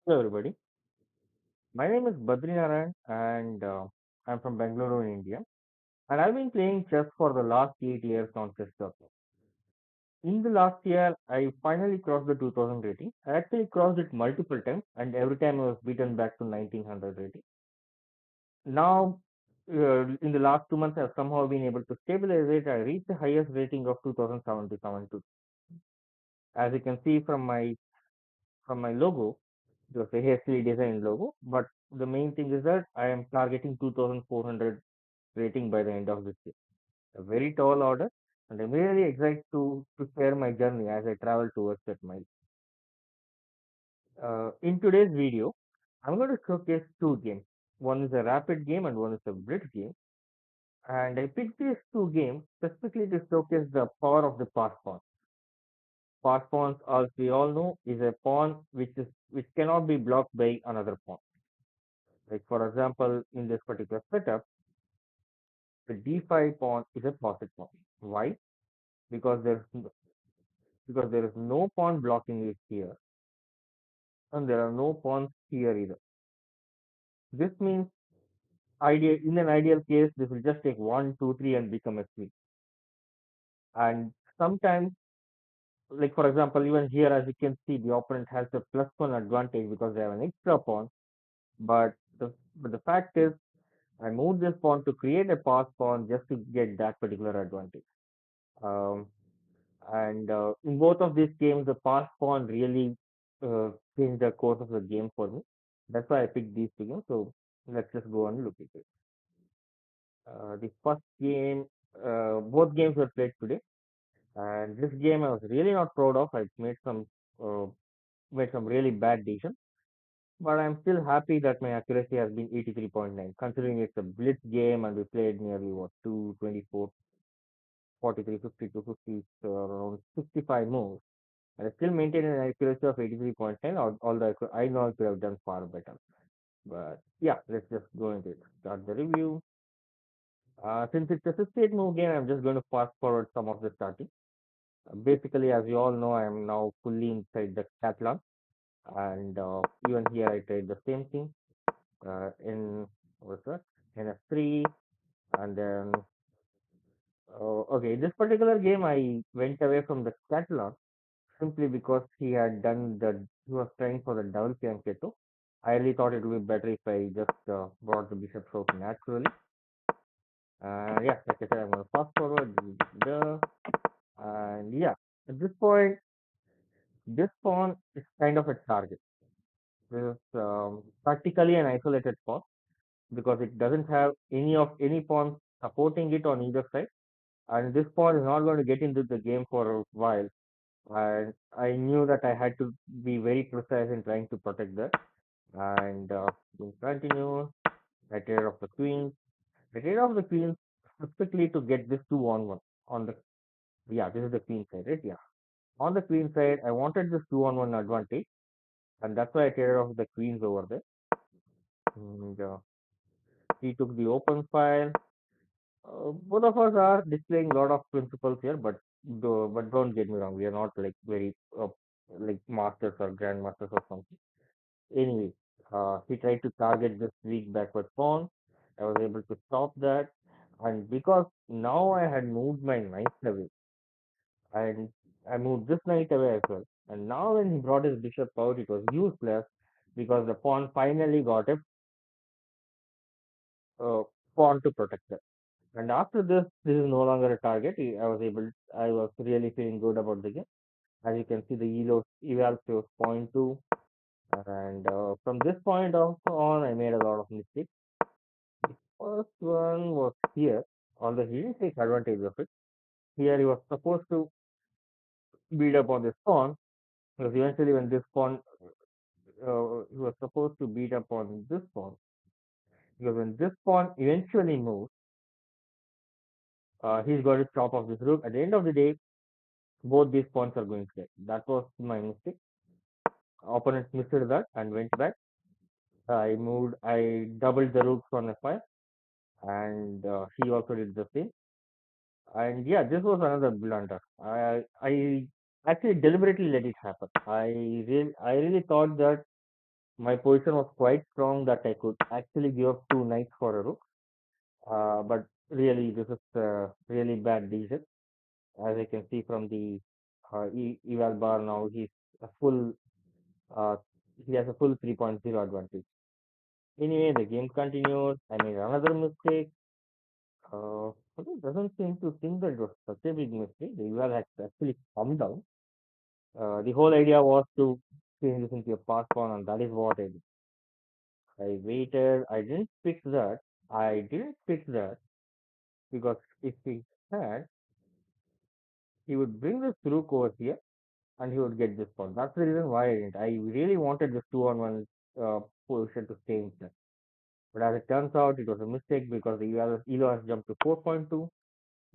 Hello, everybody. My name is Badrinaran, and I'm from Bangalore, in India. And I've been playing chess for the last 8 years on chess.com. In the last year, I finally crossed the 2000 rating. I actually crossed it multiple times, and every time I was beaten back to 1900 rating. Now, in the last 2 months, I've somehow been able to stabilize it. I reached the highest rating of 2077. As you can see from my logo, it was a hastily designed logo, but the main thing is that I am targeting 2400 rating by the end of this year. A very tall order, and I'm really excited to share my journey as I travel towards that mile. In today's video, I'm going to showcase two games. One is a rapid game and one is a blitz game. And I picked these two games specifically to showcase the power of the pass pawn. Pass pawns, as we all know, is a pawn which cannot be blocked by another pawn. Like for example, in this particular setup, the d5 pawn is a pocket pawn. Why? Because there is no pawn blocking it here, and there are no pawns here either. This means in an ideal case, this will just take one, two, three, and become a queen. And sometimes, like for example, even here, as you can see, the opponent has a +1 advantage because they have an extra pawn. But the fact is, I moved this pawn to create a pass pawn just to get that particular advantage. Um, and in both of these games, the pass pawn really changed the course of the game for me. That's why I picked these two games. So let's just go and look at it. The first game, both games were played today, and this game I was really not proud of. I uh, made some really bad decisions, but I'm still happy that my accuracy has been 83.9, considering it's a blitz game and we played nearly what 224, 43, 52, 50, so around 65 moves. And I still maintain an accuracy of 83.9, although I know I could have done far better. But yeah, let's just go into it. Start the review. Since it's a 68 move game, I'm just going to fast forward some of the starting. Basically, as you all know, I am now fully inside the Catalan, and even here I tried the same thing in what's that? In F3, and then okay, this particular game I went away from the Catalan simply because he was trying for the double fianchetto. I really thought it would be better if I just brought the bishops out naturally. Yeah, like I said, I'm going to fast forward. And yeah, at this point, this pawn is kind of a target. This is practically an isolated pawn because it doesn't have any pawns supporting it on either side. And this pawn is not going to get into the game for a while. And I knew that I had to be very precise in trying to protect that. And we continue. I trade off the queen. I trade off the queen specifically to get this 2-on-1 on the yeah, this is the queen side, right? Yeah. On the queen side, I wanted this 2-on-1 advantage, and that's why I traded off the queens over there. And he took the open file. Both of us are displaying a lot of principles here, but don't get me wrong, we are not like very like masters or grandmasters or something. Anyway, he tried to target this weak backward pawn. I was able to stop that, and because now I had moved my knight away, and I moved this knight away as well. And now when he brought his bishop out, it was useless because the pawn finally got a uh, pawn to protect it. And after this is no longer a target. I was really feeling good about the game. As you can see, the eval shows point two, and from this point on, I made a lot of mistakes. First one was here, although he didn't take advantage of it. Here he was supposed to beat up on this pawn, because eventually when this pawn, he was supposed to beat up on this pawn, because when this pawn eventually moves, he's going to chop off this rook. At the end of the day, both these pawns are going to dead. That was my mistake. Opponent missed that and went back. I doubled the rooks on f5, and he also did the same. And yeah, this was another blunder. I actually deliberately let it happen. I really thought that My position was quite strong that I could actually give up two knights for a rook. But really, this is a really bad decision. As I can see from the eval bar now, a full uh, he has a full 3.0 advantage. Anyway, the game continued. I made another mistake. But it doesn't seem to think that it was such a big mistake. The eval had actually come down. The whole idea was to change this into a pass pawn, and that is what I did. I waited. I didn't pick that because if he had, he would bring this rook over here and he would get this pawn. That's the reason why I didn't. I really wanted this 2-on-1 position to stay in there. But as it turns out, it was a mistake because the Elo has jumped to 4.2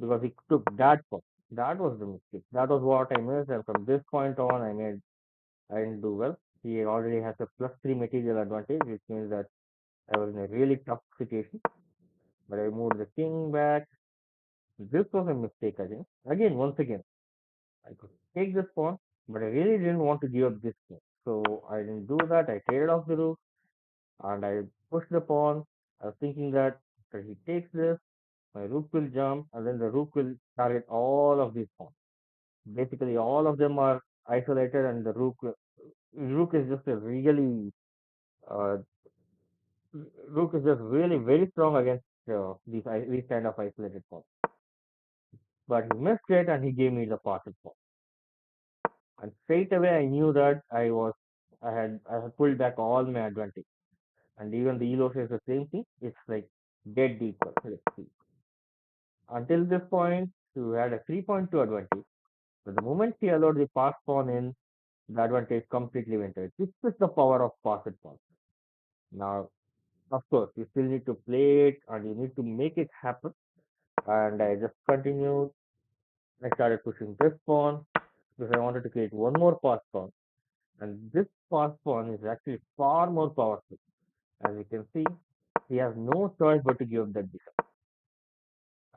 because he took that pawn. That was the mistake. That was what I missed. And from this point on, I didn't do well. He already has a +3 material advantage, which means that I was in a really tough situation. But I moved the king back. This was a mistake again. Again, once again, I could take this pawn, but I really didn't want to give up this king. So I didn't do that. I traded off the rook and I pushed the pawn. I was thinking that after he takes this, my rook will jump and then the rook will target all of these pawns. Basically, all of them are isolated and the rook is just a really uh, rook is just really very strong against these kind of isolated pawns. But he missed it and he gave me the passing pawn. And straight away I knew that I had pulled back all my advantage. And even the elo says the same thing. It's like dead equal. Let's see. Until this point, you had a 3.2 advantage. But the moment he allowed the pass pawn in, the advantage completely went away. This is the power of passed pawn. Now, of course, you still need to play it and you need to make it happen. And I just continued. I started pushing this pawn because I wanted to create one more pass pawn. And this pass pawn is actually far more powerful. As you can see, he has no choice but to give up that bishop.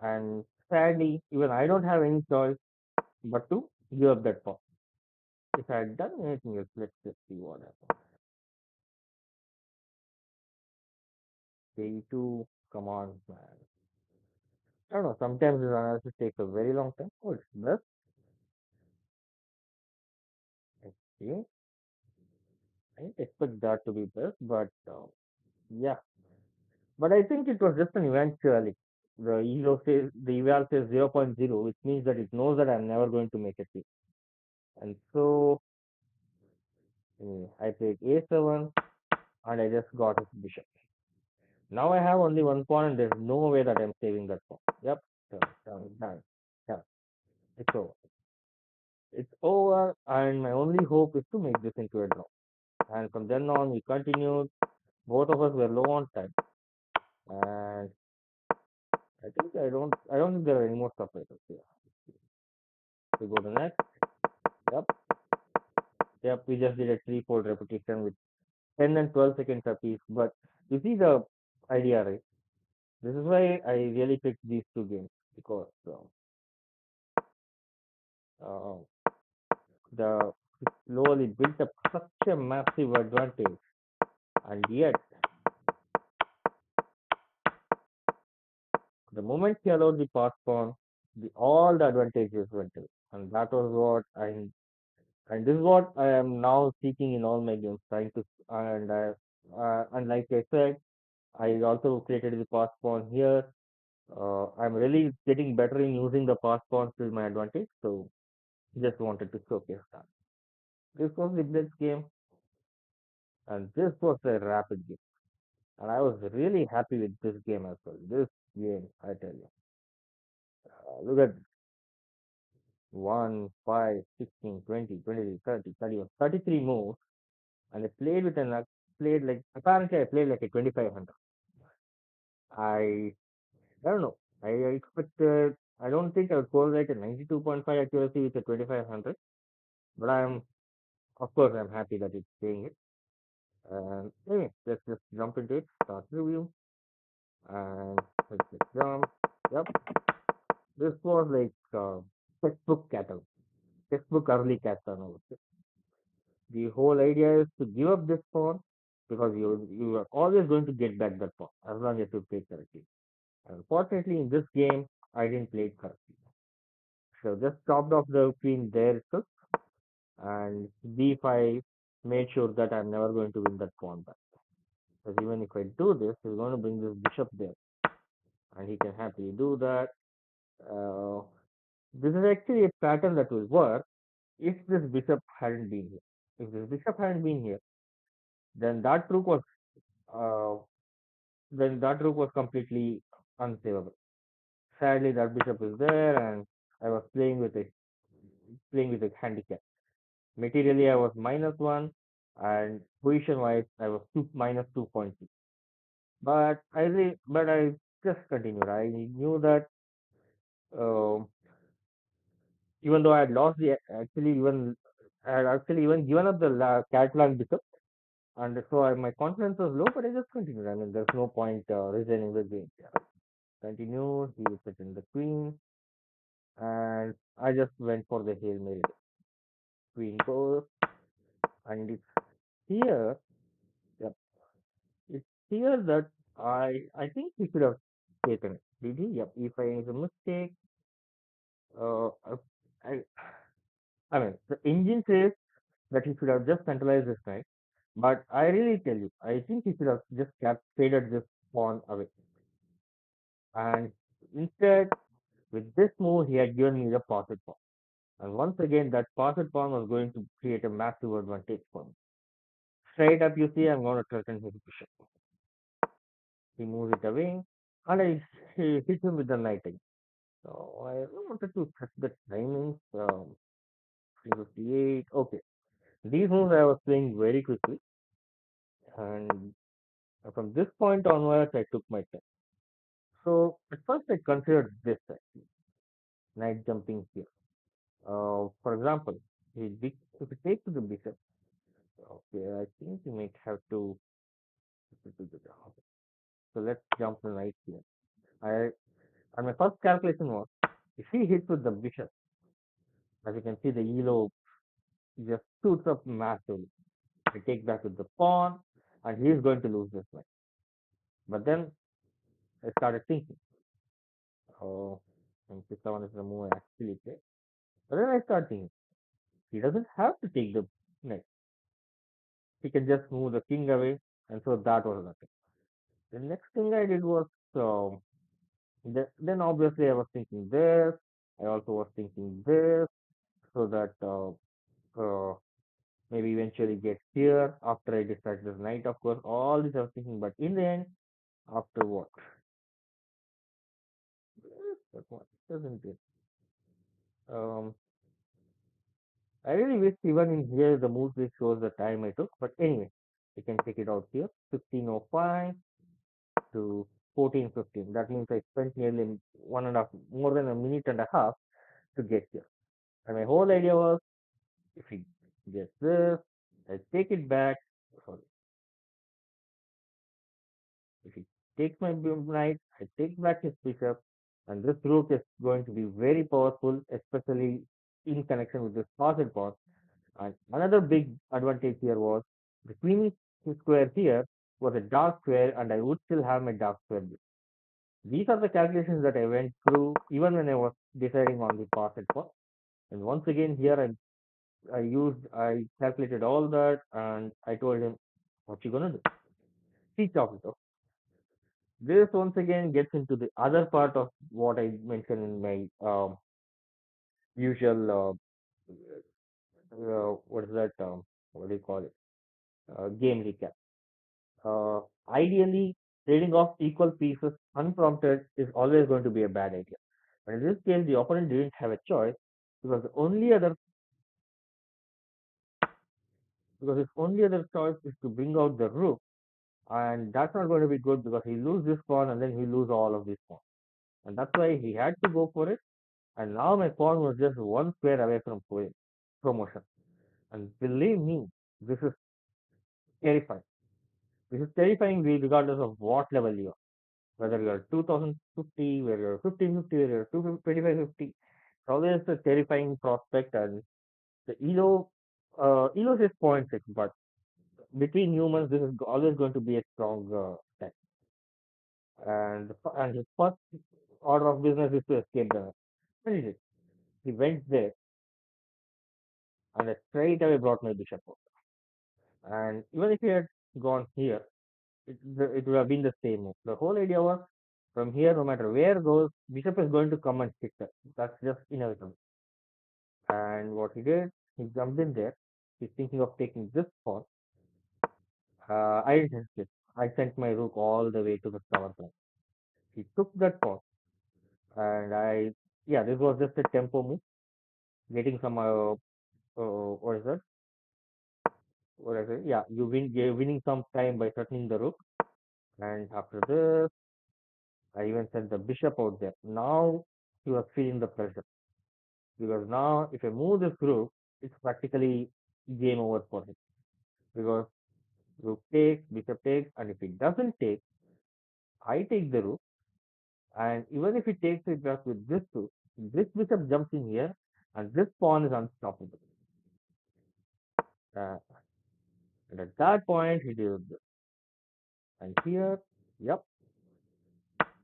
And sadly, even I don't have any choice but to give up that pawn. If I had done anything else, let's just see what happens. K2, come on, man. I don't know, sometimes this analysis takes a very long time. Oh, it's best. Okay. I didn't expect that to be best, but yeah. But I think it was just an eventuality. The eval says 0.0, which means that it knows that I'm never going to make it. And so I played a7 and I just got his bishop. Now I have only one pawn and there's no way that I'm saving that pawn. Yep, done. Yeah, it's over. It's over and my only hope is to make this into a draw. And from then on we continued. Both of us were low on time. And I don't think there are any more separators here. We go to next. Yep. Yep, we just did a threefold repetition with 10 and 12 seconds apiece. But you see the idea, right? This is why I really picked these two games because uh, the slowly built up such a massive advantage, and yet the moment he allowed the pass pawn, all the advantages went away, and that was and this is what I am now seeking in all my games, trying to and like I said, I also created the pass pawn here. I'm really getting better in using the pass pawns to my advantage, so just wanted to showcase that. This was the blitz game, and this was a rapid game, and I was really happy with this game as well. This game, I tell you, look at 1, 5, 16, 20, 23, 30, 31, 33 moves, and I played with played like apparently I played like a 2500. I I don't know. I expected. I don't think I would score like a 92.5 accuracy with a 2500, but of course I'm happy that it's saying it. And anyway, let's just jump into it. Start review and let's just jump. Yep, this was like textbook cattle, textbook early cattle. I would say. The whole idea is to give up this pawn because you are always going to get back that pawn as long as you play correctly. Unfortunately, in this game, I didn't play it correctly. So just chopped off the queen there itself, and b5 made sure that I'm never going to win that pawn back. Because even if I do this, he's going to bring this bishop there, and he can happily do that. Uh, this is actually a pattern that will work if this bishop hadn't been here. If this bishop hadn't been here, then that rook was uh, completely unsavable. Sadly, that bishop is there, and I was playing with a handicap. Materially, I was -1, and position-wise, I was -2.2. But I just continued. I knew that uh, even though I had lost the actually even I had actually even given up the Catalan bishop, and so my confidence was low. But I just continued. I mean, there's no point resigning the game. Yeah. Continued. He put in the queen, and I just went for the hail mary. Queen goes, and it's here. Yep, it's here that I think he should have taken it. Did he? Yep. If I is a mistake, uh, I I mean the engine says that he should have just centralized this knight, but I really tell you, I think he should have just kept faded this pawn away, and instead with this move he had given me the passed pawn, and once again that passed pawn was going to create a massive advantage for me. Straight up, you see, I'm going to threaten his bishop. He moves it away, and I hit him with the knight again. So I wanted to check the timings. 358. Okay, these moves I was playing very quickly, and from this point onwards, I took my time. So at first, I considered this actually, knight jumping here. For example, if we take to the bishop, okay, I think we might have to. Okay, so let's jump the knight here. I and my first calculation was if he hits with the bishop, as you can see, the elo just shoots up massively. I take back with the pawn, and he is going to lose this one. But then I started thinking, oh, and C7 is the move I actually play. But then I started thinking, he doesn't have to take the knight. He can just move the king away, and so that was nothing. The next thing I did was, then obviously I was thinking this. I also was thinking this, so that maybe eventually get here after I decide this knight. Of course, all this I was thinking, but in the end, after what? But what doesn't it? Um, I really wish even in here the move list shows the time I took, but anyway, you can check it out here. 15:05 to 14:15. That means I spent nearly one and a half, more than a minute and a half to get here. And my whole idea was, if he gets this, I take it back. Sorry, if he takes my knight, I take back his bishop, and this rook is going to be very powerful, especially in connection with this passed pawn. And another big advantage here was the queen square here was a dark square, and I would still have my dark square. These are the calculations that I went through even when I was deciding on the passed pawn. And once again, here I calculated all that, and I told him, "What you gonna do?" He chopped it off. This once again gets into the other part of what I mentioned in my usual what is that? What do you call it? Game recap. Ideally, trading off equal pieces unprompted is always going to be a bad idea. But in this case, the opponent didn't have a choice because his only other choice is to bring out the rook, and that's not going to be good because he lose this pawn and then he lose all of these pawns, and that's why he had to go for it. And now my pawn was just one square away from promotion, and believe me, this is terrifying. This is terrifying regardless of what level you are. Whether you are 2050, whether you're 1550, whether you're 2550, it's always a terrifying prospect. And the ELO says 0.6, but between humans, this is always going to be a strong tech. And his first order of business is to escape the. What is it? He went there and I straight away brought my bishop out. And even if he had gone here, it would have been the same move. The whole idea was from here, no matter where goes, bishop is going to come and hit her. That's just inevitable. And what he did, he jumped in there. He's thinking of taking this pawn. I didn't hesitate. I sent my rook all the way to the tower side. He took that pawn, and yeah, this was just a tempo move, getting some, what is that? What is it? Yeah, you're winning some time by threatening the rook. And after this, I even sent the bishop out there. Now he was feeling the pressure because now if I move this rook, it's practically game over for him because rook takes, bishop takes, and if it doesn't take, I take the rook, and even if he takes it back with this rook, this bishop jumps in here, and this pawn is unstoppable. Uh, and at that point, he did this. And here, yep,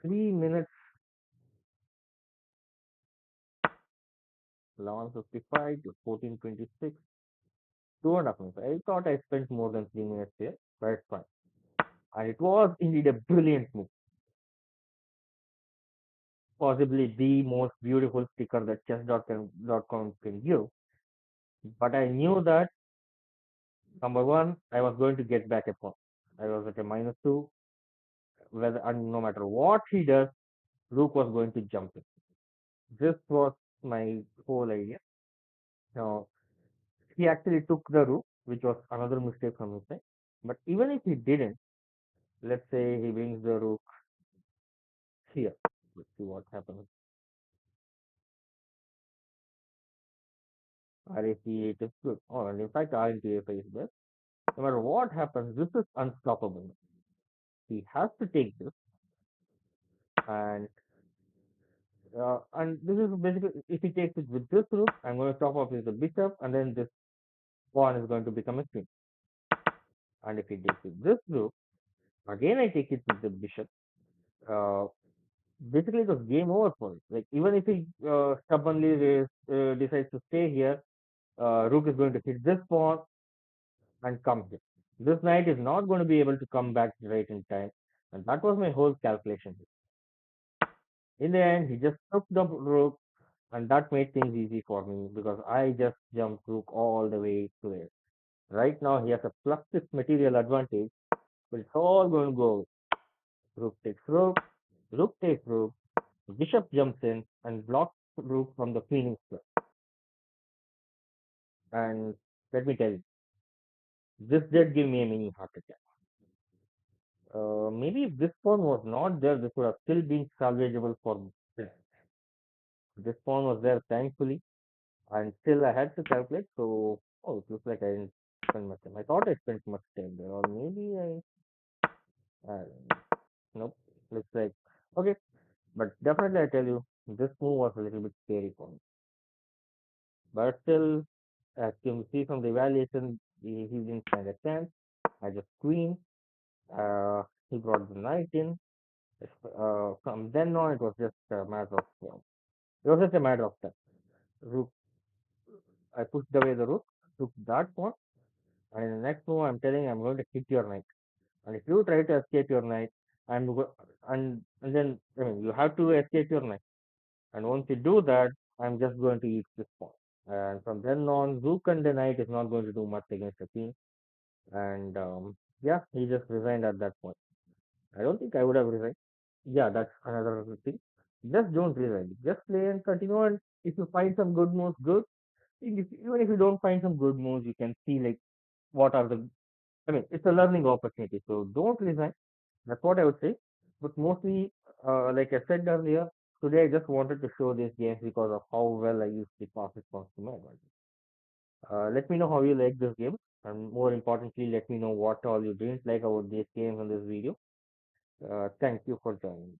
3 minutes, 11:55 to 14:26, 2.5 minutes. I thought I spent more than 3 minutes here, but it's fine. And it was indeed a brilliant move, possibly the most beautiful sticker that chess.com can give. But I knew that number one, I was going to get back a point. I was at a -2, whether and no matter what he does, Rook was going to jump in. This was my whole idea. Now he actually took the Rook, which was another mistake from his side. But even if he didn't, let's say he brings the Rook here. Let's see what happens. RAC8 is good. Oh, and in fact, RNT5 is best. No matter what happens, this is unstoppable. He has to take this, and this is basically if he takes it with this rook, I'm going to top up with the bishop, and then this pawn is going to become a queen. And if he takes it this rook, again I take it with the bishop. Uh, Basically, it was game over for it. Like even if he stubbornly decides to stay here, rook is going to hit this pawn and come here. This knight is not going to be able to come back right in time, and that was my whole calculation. In the end, he just took the rook, and that made things easy for me because I just jumped rook all the way to there. Right now, he has a plus 6 material advantage, but it's all going to go. Rook takes rook, bishop jumps in and blocks rook from the queening square. And let me tell you, this did give me a mini heart attack. Maybe if this pawn was not there, this would have still been salvageable for me. This pawn was there, thankfully, and still I had to calculate. So, oh, it looks like I didn't spend much time. I thought I spent much time there, or maybe uh, nope. Looks like okay, but definitely I tell you, this move was a little bit scary for me. But still, as you see from the evaluation, he didn't stand a chance. I just queen. Uh, he brought the knight in. From then on, it was just a matter of it was just a matter of time. Rook. I pushed away the rook, took that pawn, and in the next move, I'm telling I'm going to hit your knight. And if you try to escape your knight, and then I mean you have to escape your knight. And once you do that, I'm just going to eat this pawn. And from then on, Rook and the knight is not going to do much against the king. And yeah, he just resigned at that point. I don't think I would have resigned. Yeah, that's another thing. Just don't resign. Just play and continue. And if you find some good moves, good. Even if you don't find some good moves, you can see like what are the. I mean, it's a learning opportunity. So don't resign. That's what I would say. But mostly, like I said earlier, today I just wanted to show these games because of how well I use the pass response to my advantage. Let me know how you like this game, and more importantly, let me know what all you didn't like about these games on this video. Thank you for joining.